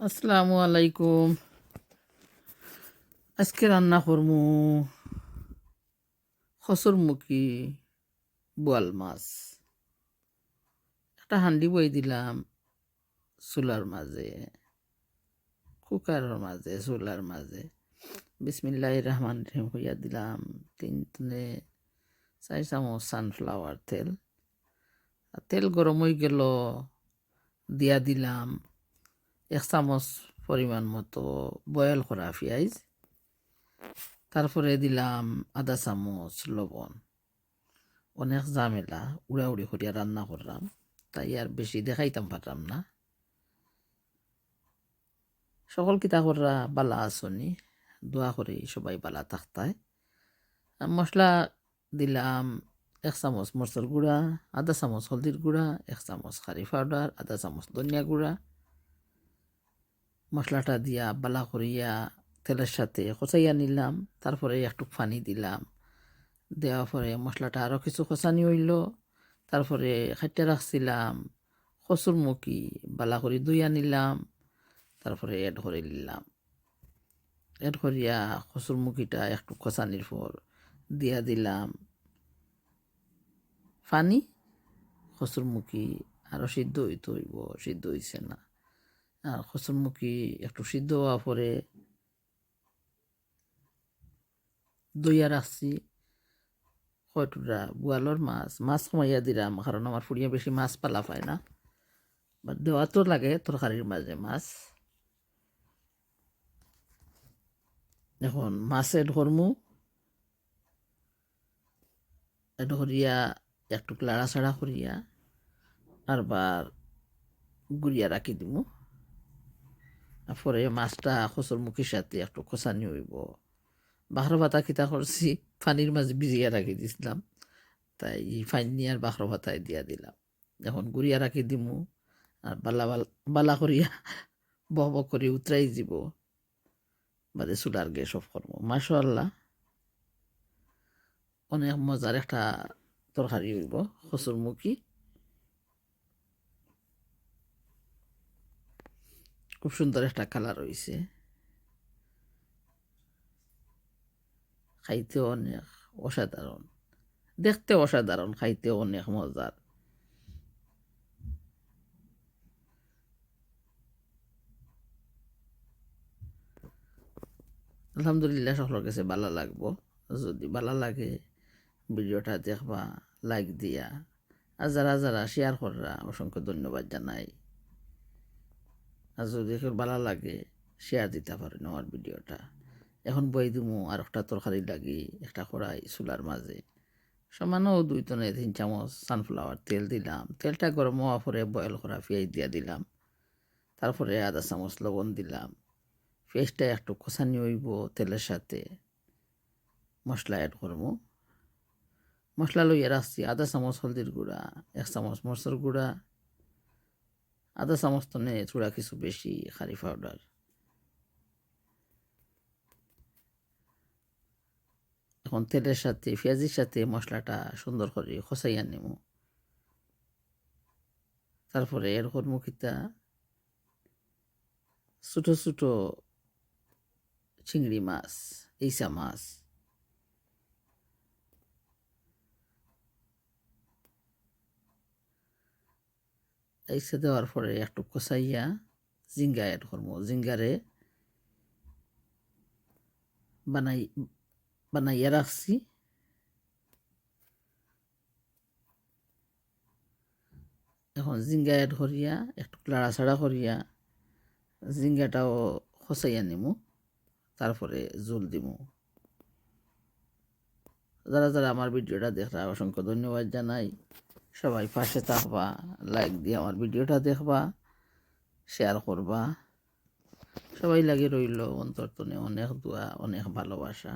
আসসালামু আলাইকুম। আজকে রান্না করমু খসুরমুখী বোয়াল মাছ। একটা হান্ডি বই দিলাম চুলার মাঝে, কুকারের মাঝে, চুলার মাঝে। বিসমিল্লাহির রহমানির রহিম হইয়া দিলাম 4 চামচ সানফ্লাওয়ার তেল। আর তেল গরম হয়ে গেল, দিয়া দিলাম 1 চামচ পরিমাণ মতো বয়েল করা পেঁয়াজ। তারপরে দিলাম আধা চামচ লবণ। অনেক ঝামেলা, উড়াউড়ি করিয়া রান্না করলাম, তাই আর বেশি দেখাইতাম পারলাম না। সকল কিতা কররা বালা আসনি, দোয়া করি সবাই বালা থাকতায়। মশলা দিলাম 1 চামচ মরচর গুঁড়া, আধা চামচ হলদির গুঁড়া, 1 চামচ কারি পাউডার, আধা চামচ ধনিয়া গুঁড়া। মশলাটা দিয়া বালা করিয়া তেলের সাথে কষাইয়া নিলাম। তারপরে একটু পানি দিলাম, দেওয়ার পরে মশলাটা আরও কিছু কষানি হইল। তারপরে খাইতে রাখছিলাম কসুরমুখী বালা করে ধুইয়া নিলাম। তারপরে এড করে নিলাম, এড করিয়া কসুরমুখীটা একটু কষানির পর দিয়া দিলাম পানি। কসুরমুখী আরও সিদ্ধ হইতে হইব, সিদ্ধ হইছে না। আর কসুরমুখী একটু সিদ্ধ হওয়া পরে দইয়া রাখছি কয়টুকরা বোয়ালর মাছ। মাছ কমাইয়া দিলাম, কারণ আমার ফুড়িয়া বেশি মাছ পালা পায় না, বা দেওয়া তো লাগে তরকারির মাঝে মাছ। এখন মাছ এড করমু, এড করিয়া একটু লাড়াচাড়া করিয়া আরবার গুড়িয়া রাখি দিমু। পরে মাছটা কচুরমুখীর সাথে একটু কষানি হইব। বাখর ভাতা কিতা করছি, পানির মাঝে ভিজিয়া রাখি দিছিলাম, তাই ফাইনি আর বাখর ভাতায় দিয়া দিলাম। এখন গুড়িয়া রাখি দিমু, আর বালা বালা করিয়া বক বক করে উতরাই দিব, বাদে চুলার গ্যাস অফ করবো। মাশাআল্লাহ, অনেক মজার একটা তরকারি হইব কচুরমুখী। খুব সুন্দর একটা কালার হইছে, খাইতে অনেক অসাধারণ, দেখতে অসাধারণ, খাইতে অনেক মজার। আলহামদুলিল্লাহ, সকলের কাছে ভালো লাগবো। যদি ভালো লাগে ভিডিওটা দেখবা, লাইক দিয়া। আর যারা যারা শেয়ার কররা অসংখ্য ধন্যবাদ জানাই। আর যদি ভালো লাগে শেয়ার দিতে পারেন আমার ভিডিওটা। এখন বই দিমু আর একটা তরকারি লাগি, একটা কড়াই চুলার মাঝে সামান্য 2-3 চামচ সানফ্লাওয়ার তেল দিলাম। তেলটা গরম হওয়া পরে বয়েল করা পেঁয়াজ দিয়া দিলাম। তারপরে আধা চামচ লবণ দিলাম। পেঁয়াজটা একটু কষানি হইব তেলের সাথে, মশলা অ্যাড করবো। মশলা লইয়া রাখছি আধা চামচ হলদির গুঁড়া, 1 চামচ মরচর গুঁড়া, আধা চামচ তো নেই, চূড়া কিছু বেশি কারি পাউডার। এখন তেলের সাথে পেঁয়াজের সাথে মশলাটা সুন্দর করে কষাইয়া নেব। তারপরে এর কর্মকিতা ছোটো ছোটো চিংড়ি মাছ, ইসা মাছ, ইসা দেওয়ার পরে একটু কষাইয়া জিঙ্গা অ্যাড করবো। জিঙ্গারে বানাইয়া রাখছি। এখন জিঙ্গা অ্যাড করিয়া একটু লাড়াচাড়া করিয়া জিঙ্গাটাও খসাইয়া নিমু। তারপরে জল দিমু। যারা যারা আমার ভিডিওটা দেখরা অসংখ্য ধন্যবাদ জানাই। সবাই পাশে থাকবা, লাইক দিয়ে আমার ভিডিওটা দেখবা, শেয়ার করবা। সবাই লাগে রইল অন্তর্তনে অনেক দোয়া, অনেক ভালোবাসা।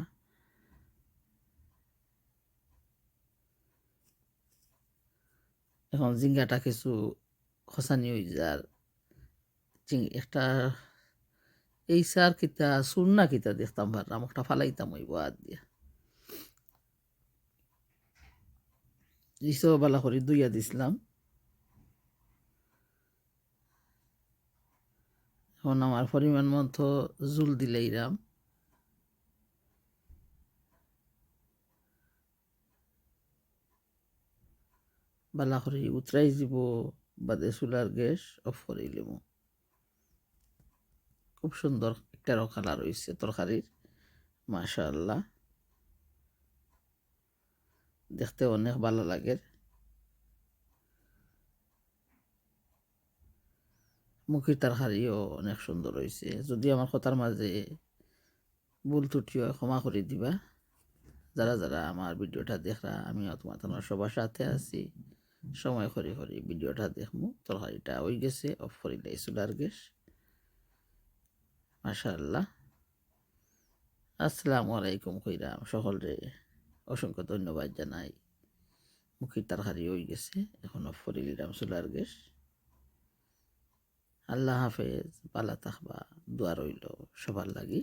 এখন জিঙ্গাটা কিছু খসানি হয়ে যার, একটা এই সার কিতা চূর্ণা কিতা দেখতাম পারলাম, একটা ফালাইতাম হইব হাত দিয়া। ইসো বালা করে দুইয়া দিছিলাম। এখন আমার পরিমাণ মতো জুল দিলেইরাম বালা করে উতরাই যাব বাদে চুলার গ্যাস অফ করে লিব। খুব সুন্দর একটা কালার হয়েছে তরকারির, মাশাআল্লাহ, দেখতে অনেক ভালো লাগে। মুখির তরকারিও অনেক সুন্দর হয়েছে। যদি আমার কথার মাঝে ভুল ত্রুটি হয় ক্ষমা করে দিবা। যারা যারা আমার ভিডিওটা দেখরা, আমি তোমার সবার সাথে আছি। সময় করে করে ভিডিওটা দেখমু। তরকারিটা হয়ে গেছে, অফ করে দেয় চুলার গ্যাস। মাশাআল্লাহ। আসসালামু আলাইকুম কইরাম সকলরে অসংখ্য ধন্যবাদ জানাই। মুখির তরকারি হয়ে গেছে, এখন অফ করে দিলাম চুলার গ্যাস। আল্লাহ হাফেজ, ভালো থাকবা, দোয়া রইল সবার লাগি।